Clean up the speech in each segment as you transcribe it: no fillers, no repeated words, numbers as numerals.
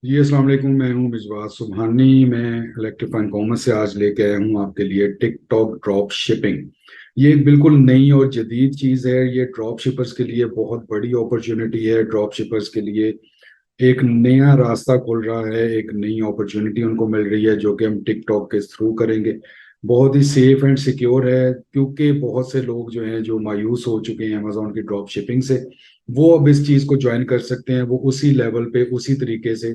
जी अस्सलाम वालेकुम। मैं हूं मिजवार सुबहानी। मैं इलेक्ट्रीफाइन कॉमर्स से आज लेके आया हूं आपके लिए टिकटॉक ड्रॉप शिपिंग। ये एक बिल्कुल नई और जदीद चीज़ है। ये ड्रॉप शिपर्स के लिए बहुत बड़ी अपॉर्चुनिटी है। ड्रॉप शिपर्स के लिए एक नया रास्ता खुल रहा है, एक नई अपॉर्चुनिटी उनको मिल रही है जो कि हम टिकटॉक के थ्रू करेंगे। बहुत ही सेफ एंड सिक्योर है, क्योंकि बहुत से लोग जो हैं जो मायूस हो चुके हैं अमेजोन की ड्रॉप शिपिंग से, वो अब इस चीज़ को ज्वाइन कर सकते हैं। वो उसी लेवल पे उसी तरीके से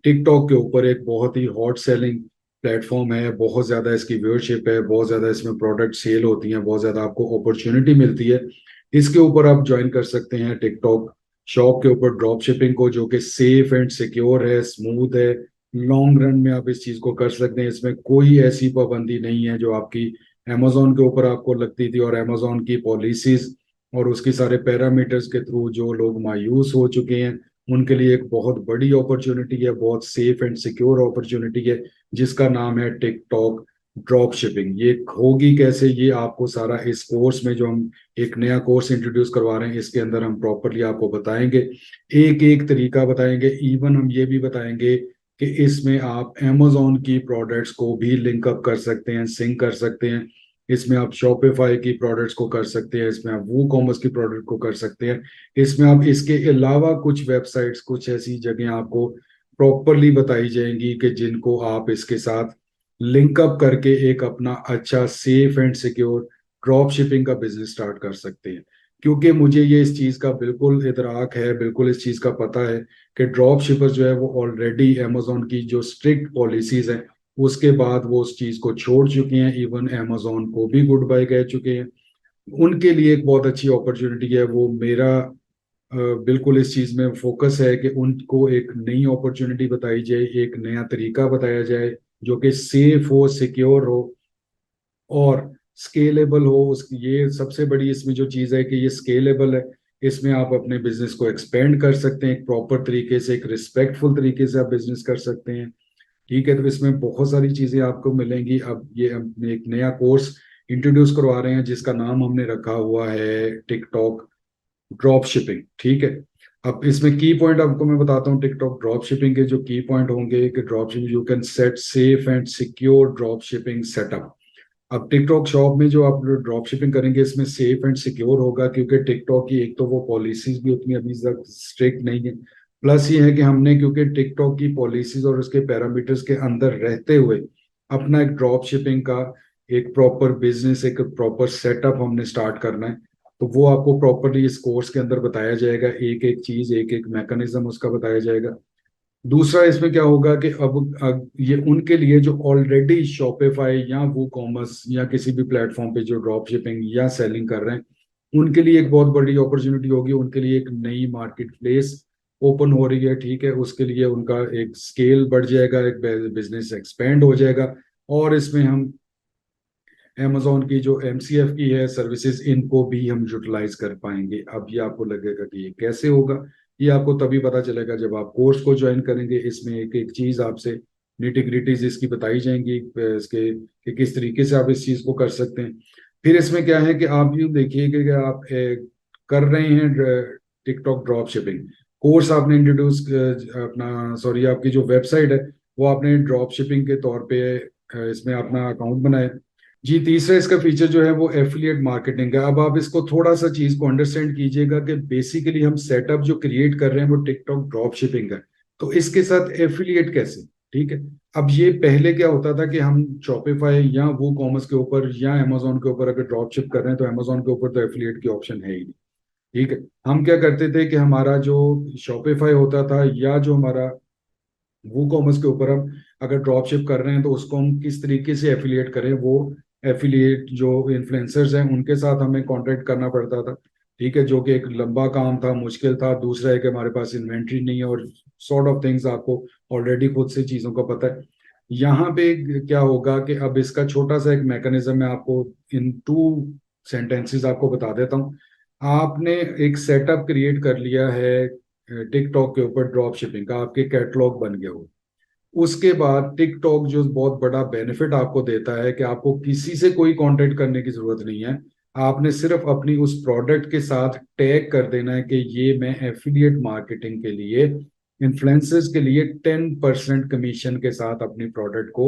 टिकटॉक के ऊपर एक बहुत ही हॉट सेलिंग प्लेटफॉर्म है। बहुत ज़्यादा इसकी व्यूअरशिप है, बहुत ज़्यादा इसमें प्रोडक्ट सेल होती हैं, बहुत ज़्यादा आपको अपॉर्चुनिटी मिलती है। इसके ऊपर आप ज्वाइन कर सकते हैं टिकटॉक शॉप के ऊपर ड्रॉप शिपिंग को, जो कि सेफ एंड सिक्योर है, स्मूथ है। लॉन्ग रन में आप इस चीज़ को कर सकते हैं। इसमें कोई ऐसी पाबंदी नहीं है जो आपकी अमेजोन के ऊपर आपको लगती थी, और अमेजोन की पॉलिसीज और उसकी सारे पैरामीटर्स के थ्रू जो लोग मायूस हो चुके हैं उनके लिए एक बहुत बड़ी अपॉर्चुनिटी है, बहुत सेफ एंड सिक्योर अपॉर्चुनिटी है, जिसका नाम है टिकटॉक ड्रॉप शिपिंग। ये होगी कैसे, ये आपको सारा इस कोर्स में, जो हम एक नया कोर्स इंट्रोड्यूस करवा रहे हैं, इसके अंदर हम प्रॉपरली आपको बताएंगे। एक एक तरीका बताएंगे। इवन हम ये भी बताएंगे कि इसमें आप amazon की प्रोडक्ट्स को भी लिंक अप कर सकते हैं, सिंक कर सकते हैं। इसमें आप शॉपिफाई की प्रोडक्ट्स को कर सकते हैं, इसमें आप वो कॉमर्स की प्रोडक्ट को कर सकते हैं। इसमें आप इसके अलावा कुछ वेबसाइट्स, कुछ ऐसी जगह आपको प्रॉपरली बताई जाएंगी कि जिनको आप इसके साथ लिंक अप करके एक अपना अच्छा safe and secure drop shipping का बिजनेस स्टार्ट कर सकते हैं। क्योंकि मुझे ये इस चीज़ का बिल्कुल इदराक है, बिल्कुल इस चीज़ का पता है कि ड्रॉप शिपर्स जो है वो ऑलरेडी अमेजोन की जो स्ट्रिक्ट पॉलिसीज हैं उसके बाद वो उस चीज़ को छोड़ चुके हैं। इवन अमेजोन को भी गुड बाय कह चुके हैं। उनके लिए एक बहुत अच्छी अपॉर्चुनिटी है। वो मेरा बिल्कुल इस चीज में फोकस है कि उनको एक नई अपॉर्चुनिटी बताई जाए, एक नया तरीका बताया जाए जो कि सेफ हो, सिक्योर हो और स्केलेबल हो। उस ये सबसे बड़ी इसमें जो चीज़ है कि ये स्केलेबल है। इसमें आप अपने बिजनेस को एक्सपेंड कर सकते हैं एक प्रॉपर तरीके से, एक रिस्पेक्टफुल तरीके से आप बिजनेस कर सकते हैं। ठीक है, तो इसमें बहुत सारी चीज़ें आपको मिलेंगी। अब ये हम एक नया कोर्स इंट्रोड्यूस करवा रहे हैं जिसका नाम हमने रखा हुआ है टिकटॉक ड्रॉप शिपिंग। ठीक है। अब इसमें की पॉइंट आपको मैं बताता हूँ। टिकटॉक ड्रॉप शिपिंग के जो की पॉइंट होंगे कि drop shipping, you can set safe and secure drop shipping setup. अब टिकटॉक शॉप में जो आप ड्रॉप शिपिंग करेंगे इसमें सेफ एंड सिक्योर होगा, क्योंकि टिकटॉक की एक तो वो पॉलिसीज भी उतनी अभी तक स्ट्रिक्ट नहीं है। प्लस ये है कि हमने, क्योंकि टिकटॉक की पॉलिसीज और उसके पैरामीटर्स के अंदर रहते हुए अपना एक ड्रॉप शिपिंग का एक प्रॉपर बिजनेस, एक प्रॉपर सेटअप हमने स्टार्ट करना है। तो वो आपको प्रॉपरली इस कोर्स के अंदर बताया जाएगा। एक एक चीज, एक एक मैकेनिज्म उसका बताया जाएगा। दूसरा इसमें क्या होगा कि अब ये उनके लिए जो ऑलरेडी शॉपिफाई या वो कॉमर्स या किसी भी प्लेटफॉर्म पे जो ड्रॉप शिपिंग या सेलिंग कर रहे हैं, उनके लिए एक बहुत बड़ी अपॉर्चुनिटी होगी। उनके लिए एक नई मार्केट प्लेस ओपन हो रही है। ठीक है, उसके लिए उनका एक स्केल बढ़ जाएगा, एक बिजनेस एक्सपेंड हो जाएगा। और इसमें हम अमेजोन की जो एमसीएफ की है सर्विसेज, इनको भी हम यूटिलाइज कर पाएंगे। अब ये आपको लगेगा कि ये कैसे होगा, ये आपको तभी पता चलेगा जब आप कोर्स को ज्वाइन करेंगे। इसमें एक एक चीज आपसे निटी ग्रिटीज इसकी बताई जाएंगी, इसके कि किस तरीके से आप इस चीज को कर सकते हैं। फिर इसमें क्या है कि आप यूँ देखिए कि आप कर रहे हैं टिकटॉक ड्रॉप शिपिंग कोर्स आपने इंट्रोड्यूस अपना, सॉरी, आपकी जो वेबसाइट है वो आपने ड्रॉप शिपिंग के तौर पे इसमें अपना अकाउंट बनाया। जी, तीसरा इसका फीचर जो है वो एफिलिएट मार्केटिंग है। अब आप इसको थोड़ा सा चीज को अंडरस्टैंड कीजिएगा कि बेसिकली हम सेटअप जो क्रिएट कर रहे हैं वो टिकटॉक ड्रॉप शिपिंग है, तो इसके साथ एफिलिएट कैसे। ठीक है। अब ये पहले क्या होता था कि हम शॉपिफाई या वो कॉमर्स के ऊपर या अमेजोन के ऊपर अगर ड्रॉप शिप कर रहे हैं तो अमेजोन के ऊपर तो एफिलिएट की ऑप्शन है ही नहीं। ठीक है। हम क्या करते थे कि हमारा जो शॉपिफाई होता था या जो हमारा वो कॉमर्स के ऊपर हम अगर ड्रॉप शिप कर रहे हैं तो उसको हम किस तरीके से एफिलिएट करें, वो एफिलिएट जो इन्फ्लुएंसर्स हैं उनके साथ हमें कांटेक्ट करना पड़ता था। ठीक है, जो कि एक लंबा काम था, मुश्किल था। दूसरा है कि हमारे पास इन्वेंट्री नहीं है और सॉर्ट ऑफ थिंग्स आपको ऑलरेडी खुद से चीज़ों का पता है। यहाँ पे क्या होगा कि अब इसका छोटा सा एक मैकेनिज्म मैं आपको इन टू सेंटेंसेस आपको बता देता हूँ। आपने एक सेटअप क्रिएट कर लिया है टिकटॉक के ऊपर ड्रॉप शिपिंग का, आपके कैटलॉग बन गया हो। उसके बाद टिकटॉक जो बहुत बड़ा बेनिफिट आपको देता है कि आपको किसी से कोई कांटेक्ट करने की जरूरत नहीं है। आपने सिर्फ अपनी उस प्रोडक्ट के साथ टैग कर देना है कि ये मैं एफिलिएट मार्केटिंग के लिए इन्फ्लुएंसर्स के लिए 10% कमीशन के साथ अपनी प्रोडक्ट को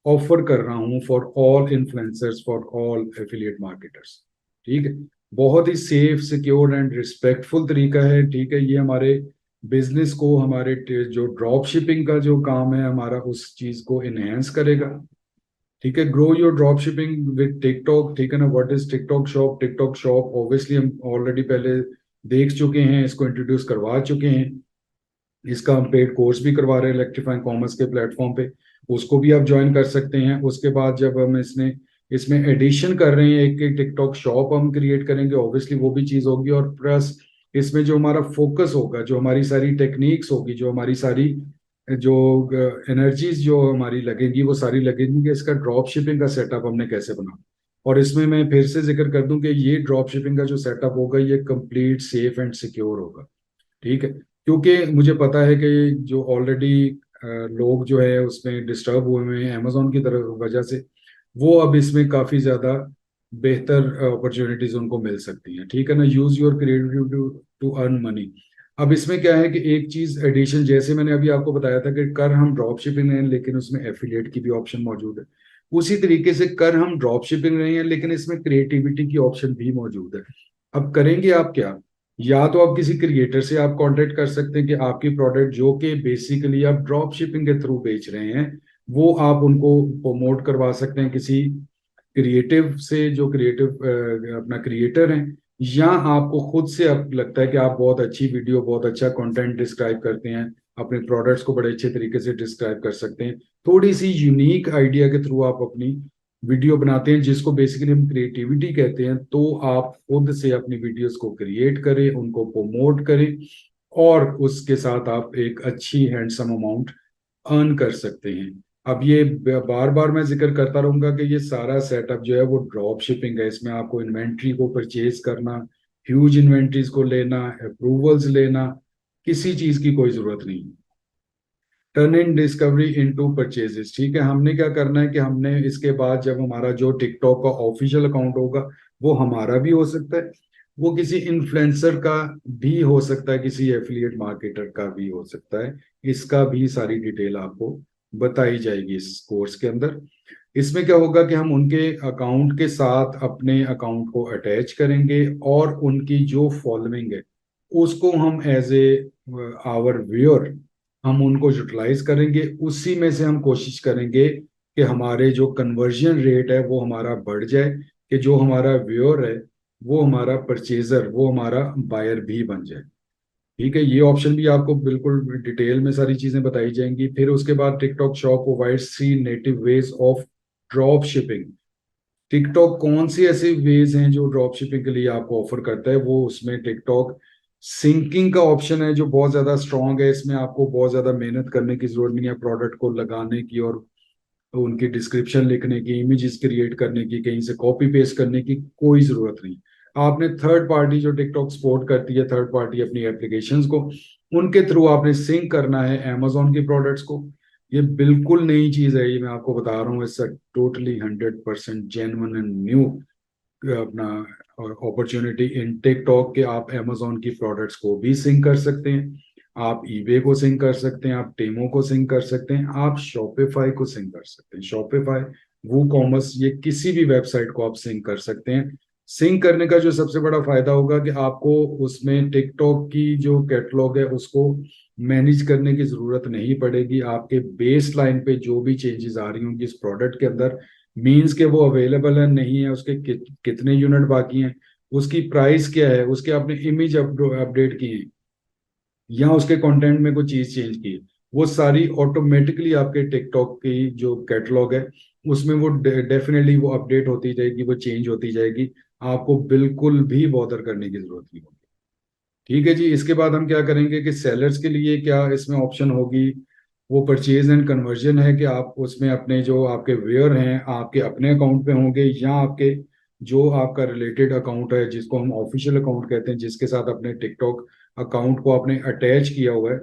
ऑफर कर रहा हूँ for all influencers, for all affiliate marketers. ठीक है, बहुत ही सेफ, सिक्योर एंड रिस्पेक्टफुल तरीका है। ठीक है, ये हमारे बिजनेस को, हमारे जो ड्रॉप शिपिंग का जो काम है हमारा, उस चीज को इनहेंस करेगा। ठीक है, grow your drop shipping with TikTok. ठीक है ना, what is TikTok shop? TikTok shop obviously हम ऑलरेडी पहले देख चुके हैं, इसको इंट्रोड्यूस करवा चुके हैं। इसका हम पेड कोर्स भी करवा रहे हैं इलेक्ट्रीफाइंग कॉमर्स के प्लेटफॉर्म पे, उसको भी आप ज्वाइन कर सकते हैं। उसके बाद जब हम इसमें एडिशन कर रहे हैं, एक टिकटॉक शॉप हम क्रिएट करेंगे, ऑब्वियसली वो भी चीज़ होगी। और प्लस इसमें जो हमारा फोकस होगा, जो हमारी सारी टेक्निक्स होगी, जो हमारी सारी जो एनर्जीज जो हमारी लगेगी, वो सारी लगेगी कि इसका ड्रॉप शिपिंग का सेटअप हमने कैसे बनाना। और इसमें मैं फिर से जिक्र कर दूं कि ये ड्रॉप शिपिंग का जो सेटअप होगा ये कंप्लीट सेफ एंड सिक्योर होगा। ठीक है, क्योंकि मुझे पता है कि जो ऑलरेडी लोग जो है उसमें डिस्टर्ब हुए हुए हैं अमेजोन की तरफ वजह से, वो अब इसमें काफी ज्यादा बेहतर अपॉर्चुनिटीज उनको मिल सकती हैं। ठीक है ना, use your creativity to to earn money. अब इसमें क्या है कि एक चीज एडिशन, जैसे मैंने अभी आपको बताया था कि कर हम ड्रॉप शिपिंग हैं लेकिन उसमें एफिलिएट की भी ऑप्शन मौजूद है, उसी तरीके से कर हम ड्रॉप शिपिंग रहे हैं लेकिन इसमें क्रिएटिविटी की ऑप्शन भी मौजूद है। अब करेंगे आप क्या? या तो आप किसी क्रिएटर से आप कांटेक्ट कर सकते हैं कि आपकी प्रोडक्ट जो कि बेसिकली आप ड्रॉप शिपिंग के थ्रू बेच रहे हैं, वो आप उनको प्रमोट करवा सकते हैं किसी क्रिएटिव से, जो क्रिएटिव अपना क्रिएटर हैं। या आपको खुद से अब लगता है कि आप बहुत अच्छी वीडियो, बहुत अच्छा कंटेंट डिस्क्राइब करते हैं, अपने प्रोडक्ट्स को बड़े अच्छे तरीके से डिस्क्राइब कर सकते हैं, थोड़ी सी यूनिक आइडिया के थ्रू आप अपनी वीडियो बनाते हैं, जिसको बेसिकली हम क्रिएटिविटी कहते हैं, तो आप खुद से अपनी वीडियोस को क्रिएट करें, उनको प्रमोट करें, और उसके साथ आप एक अच्छी हैंडसम अमाउंट अर्न कर सकते हैं। अब ये बार बार मैं जिक्र करता रहूंगा कि ये सारा सेटअप जो है वो ड्रॉप शिपिंग है। इसमें आपको इन्वेंट्री को परचेज करना, ह्यूज इन्वेंट्रीज को लेना, अप्रूवल्स लेना, किसी चीज की कोई जरूरत नहीं। Turn in discovery into purchases. ठीक है, हमने क्या करना है कि हमने इसके बाद जब हमारा जो टिकटॉक का ऑफिशियल अकाउंट होगा, वो हमारा भी हो सकता है, वो किसी इन्फ्लुएंसर का भी हो सकता है, किसी एफिलिएट मार्केटर का भी हो सकता है। इसका भी सारी डिटेल आपको बताई जाएगी इस कोर्स के अंदर। इसमें क्या होगा कि हम उनके अकाउंट के साथ अपने अकाउंट को अटैच करेंगे, और उनकी जो फॉलोइंग है उसको हम एज ए आवर व्यूअर हम उनको यूटिलाइज करेंगे। उसी में से हम कोशिश करेंगे कि हमारे जो कन्वर्जन रेट है वो हमारा बढ़ जाए, कि जो हमारा व्यूअर है वो हमारा परचेजर, वो हमारा बायर भी बन जाए। ठीक है, ये ऑप्शन भी आपको बिल्कुल डिटेल में सारी चीजें बताई जाएंगी। फिर उसके बाद TikTok shop provides 3 native ways of drop shipping. TikTok कौन सी ऐसे वेज हैं जो ड्रॉप शिपिंग के लिए आपको ऑफर करता है? वो उसमें टिकटॉक सिंकिंग का ऑप्शन है जो बहुत ज्यादा स्ट्रांग है। इसमें आपको बहुत ज्यादा मेहनत करने की जरूरत नहीं है प्रोडक्ट को लगाने की, और उनकी डिस्क्रिप्शन लिखने की, इमेजेस क्रिएट करने की, कहीं से कॉपी पेस्ट करने की कोई जरूरत नहीं। आपने थर्ड पार्टी जो टिकटॉक सपोर्ट करती है, थर्ड पार्टी अपनी एप्लीकेशंस को, उनके थ्रू आपने सिंक करना है अमेजोन की प्रोडक्ट्स को। ये बिल्कुल नई चीज है, ये मैं आपको बता रहा हूँ। It's totally 100% genuine and new अपना अपॉर्चुनिटी इन टिकटॉक के। आप अमेजोन की प्रोडक्ट्स को भी सिंक कर सकते हैं, आप ईबे को सिंक कर सकते हैं, आप टेमो को सिंक कर सकते हैं, आप शॉपिफाई को सिंक कर सकते हैं। शॉपिफाई, वो कॉमर्स, ये किसी भी वेबसाइट को आप सिंक कर सकते हैं। सिंक करने का जो सबसे बड़ा फायदा होगा कि आपको उसमें टिकटॉक की जो कैटलॉग है उसको मैनेज करने की जरूरत नहीं पड़ेगी। आपके बेस लाइन पे जो भी चेंजेस आ रही होंगी इस प्रोडक्ट के अंदर, मीन्स के वो अवेलेबल है नहीं है, उसके कितने यूनिट बाकी हैं, उसकी प्राइस क्या है, उसके आपने इमेज अपडेट की है, या उसके कंटेंट में कोई चीज चेंज की है, वो सारी ऑटोमेटिकली आपके टिकटॉक की जो कैटलॉग है उसमें वो डेफिनेटली वो अपडेट होती जाएगी, वो चेंज होती जाएगी। आपको बिल्कुल भी बॉदर करने की जरूरत नहीं होगी। ठीक है जी, इसके बाद हम क्या करेंगे कि सेलर्स के लिए क्या इसमें ऑप्शन होगी, वो परचेज एंड कन्वर्जन है कि आप उसमें अपने जो आपके वेयर हैं आपके अपने अकाउंट पे होंगे, या आपके जो आपका रिलेटेड अकाउंट है जिसको हम ऑफिशियल अकाउंट कहते हैं, जिसके साथ अपने टिकटॉक अकाउंट को आपने अटैच किया हुआ है,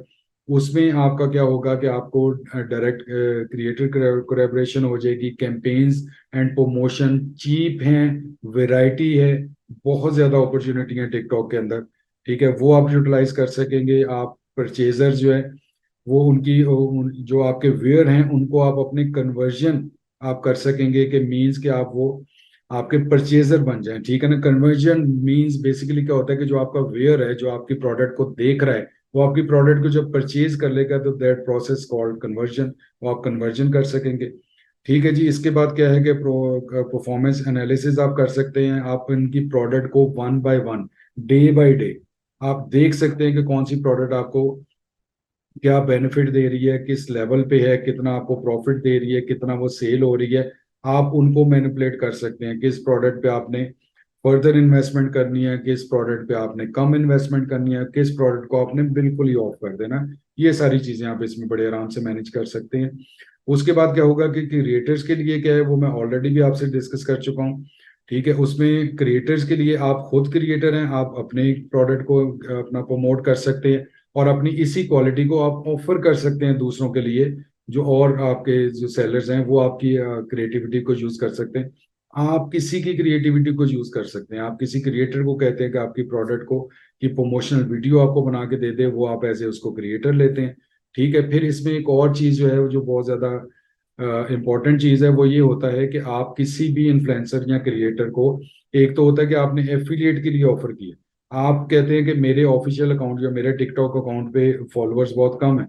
उसमें आपका क्या होगा कि आपको डायरेक्ट क्रिएटर कोलैबोरेशन हो जाएगी, कैंपेन्स एंड प्रमोशन चीप हैं, वैरायटी है, बहुत ज्यादा अपॉर्चुनिटी है टिकटॉक के अंदर। ठीक है, वो आप यूटिलाइज कर सकेंगे। आप परचेजर जो है वो उनकी जो आपके वेयर हैं उनको आप अपने कन्वर्जन आप कर सकेंगे, कि मीन्स कि आप वो आपके परचेजर बन जाएं, ठीक है ना। कन्वर्जन मीन्स बेसिकली क्या होता है कि जो आपका वेयर है, जो आपकी प्रोडक्ट को देख रहा है, वो आपकी प्रोडक्ट को जब परचेज कर लेगा तो दैट प्रोसेस कॉल्ड कन्वर्जन, वो आप कन्वर्जन कर सकेंगे। ठीक है जी। इसके बाद क्या है कि परफॉर्मेंस एनालिसिस आप कर सकते हैं। आप इनकी प्रोडक्ट को one by one, day by day आप देख सकते हैं कि कौन सी प्रोडक्ट आपको क्या बेनिफिट दे रही है, किस लेवल पे है, कितना आपको प्रॉफिट दे रही है, कितना वो सेल हो रही है। आप उनको मैनिपुलेट कर सकते हैं, किस प्रोडक्ट पे आपने फर्दर इन्वेस्टमेंट करनी है, किस प्रोडक्ट पे आपने कम इन्वेस्टमेंट करनी है, किस प्रोडक्ट को आपने बिल्कुल ही ऑफ कर देना। ये सारी चीजें आप इसमें बड़े आराम से मैनेज कर सकते हैं। उसके बाद क्या होगा कि क्रिएटर्स के लिए क्या है, वो मैं ऑलरेडी भी आपसे डिस्कस कर चुका हूँ। ठीक है। उसमें क्रिएटर्स के लिए आप खुद क्रिएटर हैं, आप अपने प्रोडक्ट को अपना प्रमोट कर सकते हैं और अपनी इसी क्वालिटी को आप ऑफर कर सकते हैं दूसरों के लिए। जो और आपके जो सेलर्स हैं वो आपकी क्रिएटिविटी को यूज कर सकते हैं। आप किसी की क्रिएटिविटी को यूज कर सकते हैं। आप किसी क्रिएटर को कहते हैं कि आपकी प्रोडक्ट को की प्रमोशनल वीडियो आपको बना के दे दे, वो आप ऐसे उसको क्रिएटर लेते हैं। ठीक है। फिर इसमें एक और चीज जो है वो जो बहुत ज्यादा इंपॉर्टेंट चीज है, वो ये होता है कि आप किसी भी इन्फ्लुएंसर या क्रिएटर को, एक तो होता है कि आपने एफिलिएट के लिए ऑफर किया, आप कहते हैं कि मेरे ऑफिशियल अकाउंट या मेरे टिकटॉक अकाउंट पे फॉलोअर्स बहुत कम है,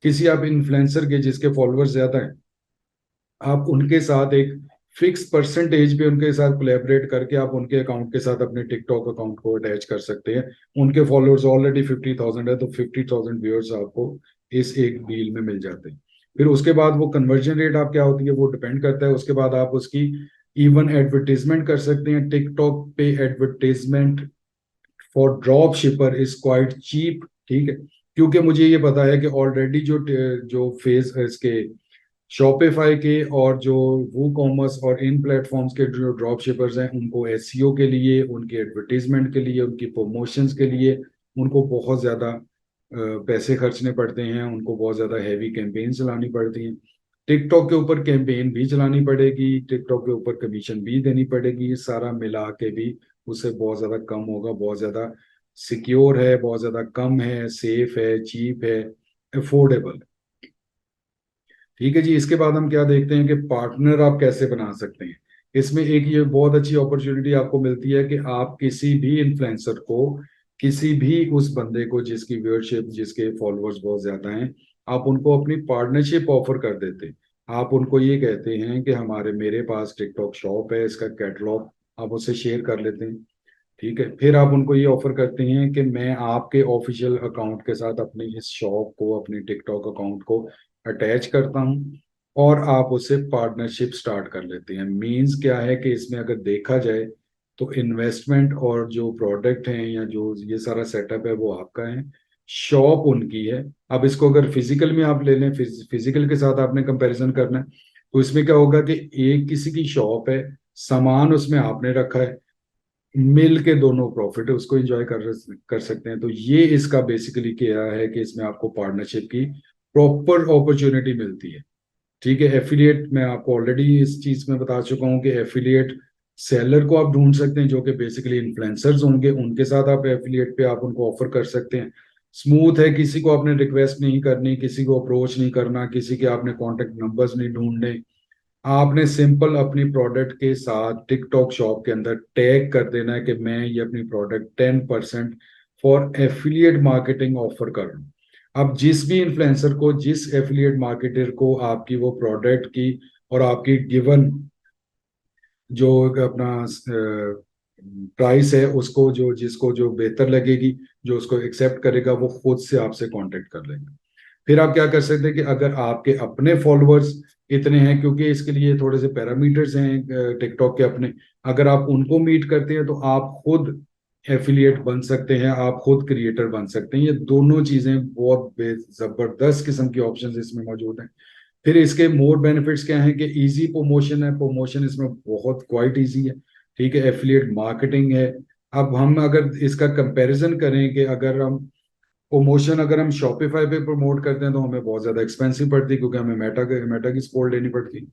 किसी आप इन्फ्लुएंसर के जिसके फॉलोअर्स ज्यादा है, आप उनके साथ एक फिक्स परसेंटेज पे उनके साथ कोलैबोरेट करके आप उनके अकाउंट के साथ अपने टिकटॉक अकाउंट को अटैच कर सकते हैं। उनके फॉलोअर्स ऑलरेडी 50,000 है, तो 50,000 व्यूअर्स आपको इस एक डील में मिल जाते हैं। फिर उसके बाद वो कन्वर्जन रेट आप क्या होती है वो डिपेंड करता है। उसके बाद आप उसकी इवन एडवर्टीजमेंट कर सकते हैं। टिकटॉक पे advertisement for drop shipper is quite cheap. ठीक है। क्योंकि मुझे ये पता है कि ऑलरेडी जो जो फेस इसके शॉपिफाई के और जो वो कॉमर्स और इन प्लेटफॉर्म्स के जो ड्रॉप शिपर्स हैं, उनको एसईओ के लिए, उनके एडवर्टीजमेंट के लिए, उनकी प्रमोशंस के लिए उनको बहुत ज़्यादा पैसे खर्चने पड़ते हैं, उनको बहुत ज़्यादा हैवी कैंपेन चलानी पड़ती हैं। टिकटॉक के ऊपर कैंपेन भी चलानी पड़ेगी, टिकटॉक के ऊपर कमीशन भी देनी पड़ेगी, ये सारा मिला के भी उससे बहुत ज़्यादा कम होगा, बहुत ज़्यादा सिक्योर है, बहुत ज़्यादा कम है, सेफ है, चीप है, अफोर्डेबल है। ठीक है जी। इसके बाद हम क्या देखते हैं कि पार्टनर आप कैसे बना सकते हैं। इसमें एक ये बहुत अच्छी अपॉर्चुनिटी आपको मिलती है कि आप किसी भी इन्फ्लुएंसर को, किसी भी उस बंदे को जिसकी व्यूअरशिप, जिसके फॉलोअर्स बहुत ज्यादा हैं, आप उनको अपनी पार्टनरशिप ऑफर कर देते हैं। आप उनको ये कहते हैं कि हमारे मेरे पास टिकटॉक शॉप है, इसका कैटलॉग आप उससे शेयर कर लेते हैं। ठीक है। फिर आप उनको ये ऑफर करते हैं कि मैं आपके ऑफिशियल अकाउंट के साथ अपनी इस शॉप को, अपनी टिकटॉक अकाउंट को अटैच करता हूँ और आप उससे पार्टनरशिप स्टार्ट कर लेते हैं। मींस क्या है कि इसमें अगर देखा जाए तो इन्वेस्टमेंट और जो प्रोडक्ट हैं या जो ये सारा सेटअप है वो आपका है, शॉप उनकी है। अब इसको अगर फिजिकल में आप ले लें, फिजिकल के साथ आपने कंपैरिजन करना है, तो इसमें क्या होगा कि एक किसी की शॉप है, सामान उसमें आपने रखा है, मिल के दोनों प्रॉफिट है उसको एंजॉय कर सकते हैं। तो ये इसका बेसिकली क्या है कि इसमें आपको पार्टनरशिप की प्रॉपर अपॉर्चुनिटी मिलती है। ठीक है। एफिलिएट मैं आपको ऑलरेडी इस चीज में बता चुका हूँ कि एफिलिएट सेलर को आप ढूंढ सकते हैं जो कि बेसिकली इन्फ्लुएंसर्स होंगे, उनके साथ आप एफिलिएट पे आप उनको ऑफर कर सकते हैं। स्मूथ है, किसी को आपने रिक्वेस्ट नहीं करनी, किसी को अप्रोच नहीं करना, किसी के आपने कॉन्टेक्ट नंबर्स नहीं ढूंढने। आपने सिंपल अपनी प्रोडक्ट के साथ टिकटॉक शॉप के अंदर टैग कर देना है कि मैं ये अपनी product 10% for affiliate marketing offer कर रहा हूँ। अब जिस भी इन्फ्लुएंसर को, जिस एफिलिएट मार्केटर को आपकी वो प्रोडक्ट की और आपकी गिवन जो अपना प्राइस है उसको, जो जिसको जो बेहतर लगेगी, जो उसको एक्सेप्ट करेगा, वो खुद से आपसे कांटेक्ट कर लेंगे। फिर आप क्या कर सकते हैं कि अगर आपके अपने फॉलोअर्स इतने हैं, क्योंकि इसके लिए थोड़े से पैरामीटर्स हैं टिकटॉक के अपने, अगर आप उनको मीट करते हैं तो आप खुद एफिलिएट बन सकते हैं, आप खुद क्रिएटर बन सकते हैं। ये दोनों चीजें बहुत जबरदस्त किस्म की ऑप्शंस इसमें मौजूद हैं। फिर इसके मोर बेनिफिट्स क्या हैं कि इजी प्रमोशन है, प्रमोशन इसमें बहुत क्वाइट इजी है। ठीक है। एफिलिएट मार्केटिंग है। अब हम अगर इसका कंपैरिजन करें कि अगर हम प्रमोशन अगर हम शॉपिफाई पे प्रमोट करते हैं तो हमें बहुत ज्यादा एक्सपेंसिव पड़ती है, क्योंकि हमें मेटा की सपोर्ट लेनी पड़ती है।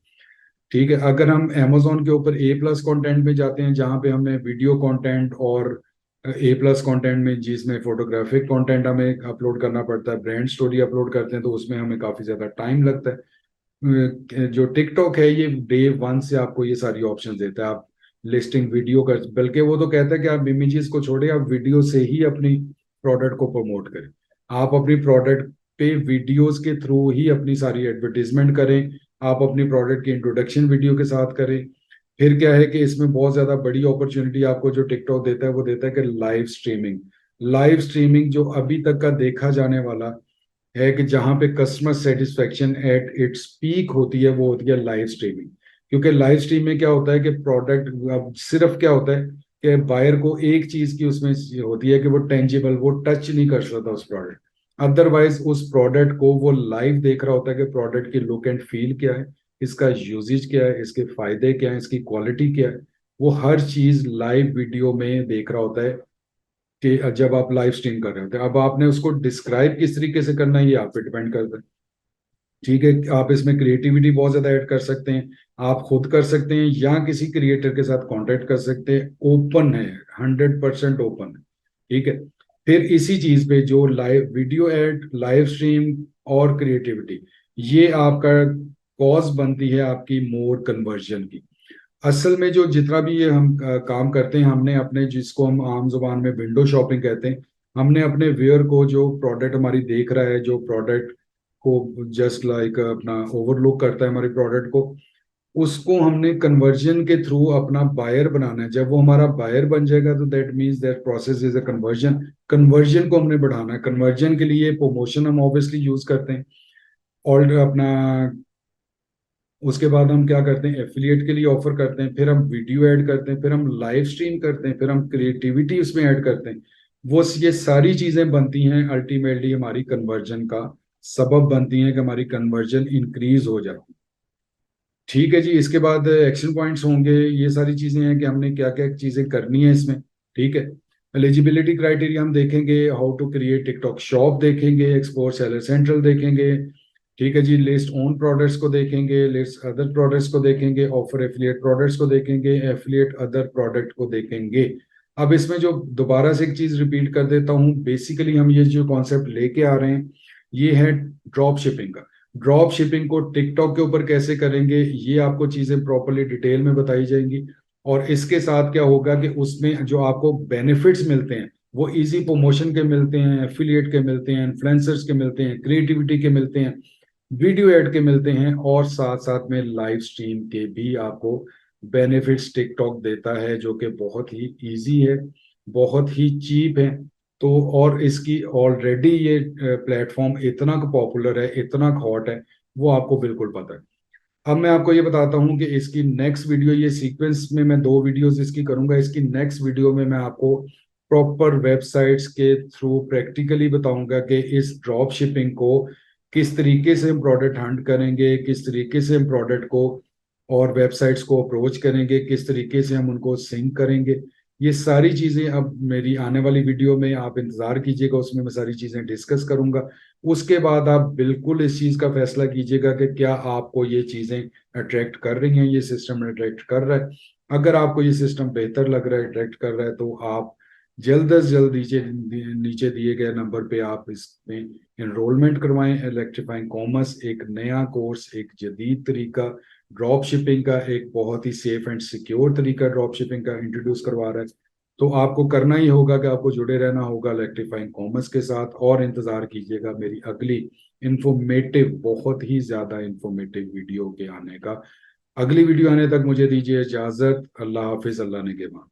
ठीक है। अगर हम Amazon के ऊपर A+ कंटेंट में जाते हैं, जहां पे हमें वीडियो कंटेंट और A+ कंटेंट में, जिसमें फोटोग्राफिक कंटेंट हमें अपलोड करना पड़ता है, ब्रांड स्टोरी अपलोड करते हैं तो उसमें हमें काफ़ी ज़्यादा टाइम लगता है। जो टिकटॉक है ये डे 1 से आपको ये सारी ऑप्शन देता है। आप लिस्टिंग वीडियो कर, बल्कि वो तो कहता है कि आप इमेजेस को छोड़े, आप वीडियो से ही अपनी प्रोडक्ट को प्रमोट करें। आप अपनी प्रोडक्ट पे वीडियोस के थ्रू ही अपनी सारी एडवर्टीजमेंट करें। आप अपनी प्रोडक्ट की इंट्रोडक्शन वीडियो के साथ करें। फिर क्या है कि इसमें बहुत ज्यादा बड़ी अपॉर्चुनिटी आपको जो टिकटॉक देता है वो देता है कि लाइव स्ट्रीमिंग। लाइव स्ट्रीमिंग जो अभी तक का देखा जाने वाला है कि जहां पे customer satisfaction at its peak होती है, वो होती है लाइव स्ट्रीमिंग। क्योंकि लाइव स्ट्रीम में क्या होता है कि प्रोडक्ट, अब सिर्फ क्या होता है कि बायर को एक चीज की उसमें होती है कि वो टेंजिबल, वो टच नहीं कर सकता उस प्रोडक्ट। अदरवाइज उस प्रोडक्ट को वो लाइव देख रहा होता है कि प्रोडक्ट की लुक एंड फील क्या है, इसका यूजेज क्या है, इसके फायदे क्या है, इसकी क्वालिटी क्या है। वो हर चीज लाइव वीडियो में देख रहा होता है कि जब आप लाइव स्ट्रीम कर रहे होते हैं। अब आपने उसको डिस्क्राइब किस तरीके से करना है ये आप पे डिपेंड करता है। ठीक है, आप इसमें क्रिएटिविटी बहुत ज्यादा ऐड कर सकते हैं। आप खुद कर सकते हैं या किसी क्रिएटर के साथ कांटेक्ट कर सकते हैं। ओपन है, 100% ओपन है। ठीक है। फिर इसी चीज पे जो live video add, live stream और क्रिएटिविटी, ये आपका कॉज बनती है आपकी मोर कन्वर्जन की। असल में जो जितना भी ये हम काम करते हैं, हमने अपने, जिसको हम आम जुबान में विंडो शॉपिंग कहते हैं, हमने अपने व्यूअर को, जो प्रोडक्ट हमारी देख रहा है, जो प्रोडक्ट को जस्ट लाइक अपना ओवरलुक करता है हमारी प्रोडक्ट को, उसको हमने कन्वर्जन के थ्रू अपना बायर बनाना है। जब वो हमारा बायर बन जाएगा तो that means that process is a conversion. Conversion को हमने बढ़ाना है। कन्वर्जन के लिए प्रमोशन हम ऑब्वियसली यूज करते हैं। और अपना उसके बाद हम क्या करते हैं, एफिलिएट के लिए ऑफर करते हैं, फिर हम वीडियो ऐड करते हैं, फिर हम लाइव स्ट्रीम करते हैं, फिर हम क्रिएटिविटी उसमें ऐड करते हैं। वो ये सारी चीजें बनती हैं, अल्टीमेटली हमारी कन्वर्जन का सबब बनती हैं कि हमारी कन्वर्जन इंक्रीज हो जाती है। ठीक है जी। इसके बाद एक्शन पॉइंट्स होंगे। ये सारी चीजें हैं कि हमने क्या क्या चीजें करनी है इसमें। ठीक है। एलिजिबिलिटी क्राइटेरिया हम देखेंगे, how to create TikTok shop देखेंगे, एक्सपोर्ट सेलर सेंट्रल देखेंगे। ठीक है जी। लिस्ट ओन प्रोडक्ट्स को देखेंगे, लिस्ट अदर प्रोडक्ट्स को देखेंगे, ऑफर एफिलिएट प्रोडक्ट्स को देखेंगे, एफिलिएट अदर प्रोडक्ट को देखेंगे। अब इसमें जो दोबारा से एक चीज रिपीट कर देता हूँ, बेसिकली हम ये जो कॉन्सेप्ट लेके आ रहे हैं ये है ड्रॉप शिपिंग का। ड्रॉप शिपिंग को टिकटॉक के ऊपर कैसे करेंगे, ये आपको चीजें प्रॉपरली डिटेल में बताई जाएंगी। और इसके साथ क्या होगा कि उसमें जो आपको बेनिफिट्स मिलते हैं वो इजी प्रमोशन के मिलते हैं, एफिलिएट के मिलते हैं, इन्फ्लुएंसर्स के मिलते हैं, क्रिएटिविटी के मिलते हैं, वीडियो ऐड के मिलते हैं, और साथ साथ में लाइव स्ट्रीम के भी आपको बेनिफिट्स टिकटॉक देता है, जो कि बहुत ही इजी है, बहुत ही चीप है। तो और इसकी ऑलरेडी ये प्लेटफॉर्म इतना पॉपुलर है, इतना हॉट है, वो आपको बिल्कुल पता है। अब मैं आपको ये बताता हूँ कि इसकी नेक्स्ट वीडियो, ये सीक्वेंस में मैं 2 वीडियोस इसकी करूंगा। इसकी नेक्स्ट वीडियो में मैं आपको प्रॉपर वेबसाइट्स के थ्रू प्रैक्टिकली बताऊंगा कि इस ड्रॉप शिपिंग को किस तरीके से हम प्रोडक्ट हंट करेंगे, किस तरीके से हम प्रोडक्ट को और वेबसाइट्स को अप्रोच करेंगे, किस तरीके से हम उनको सिंक करेंगे। ये सारी चीजें अब मेरी आने वाली वीडियो में आप इंतजार कीजिएगा, उसमें मैं सारी चीजें डिस्कस करूंगा। उसके बाद आप बिल्कुल इस चीज का फैसला कीजिएगा कि क्या आपको ये चीजें अट्रैक्ट कर रही हैं, ये सिस्टम अट्रैक्ट कर रहा है। अगर आपको ये सिस्टम बेहतर लग रहा है, अट्रैक्ट कर रहा है, तो आप जल्द से जल्द नीचे नीचे दिए गए नंबर पे आप इसमें एनरोलमेंट करवाएं। इलेक्ट्रीफाइंग कॉमर्स एक नया कोर्स, एक जदीद तरीका ड्रॉप शिपिंग का, एक बहुत ही सेफ एंड सिक्योर तरीका ड्रॉप शिपिंग का इंट्रोड्यूस करवा रहा है। तो आपको करना ही होगा कि आपको जुड़े रहना होगा इलेक्ट्रीफाइंग कॉमर्स के साथ, और इंतजार कीजिएगा मेरी अगली इंफॉर्मेटिव, बहुत ही ज्यादा इंफॉर्मेटिव वीडियो के आने का। अगली वीडियो आने तक मुझे दीजिए इजाजत। अल्लाह हाफिज, अल्लाह ने के बाद।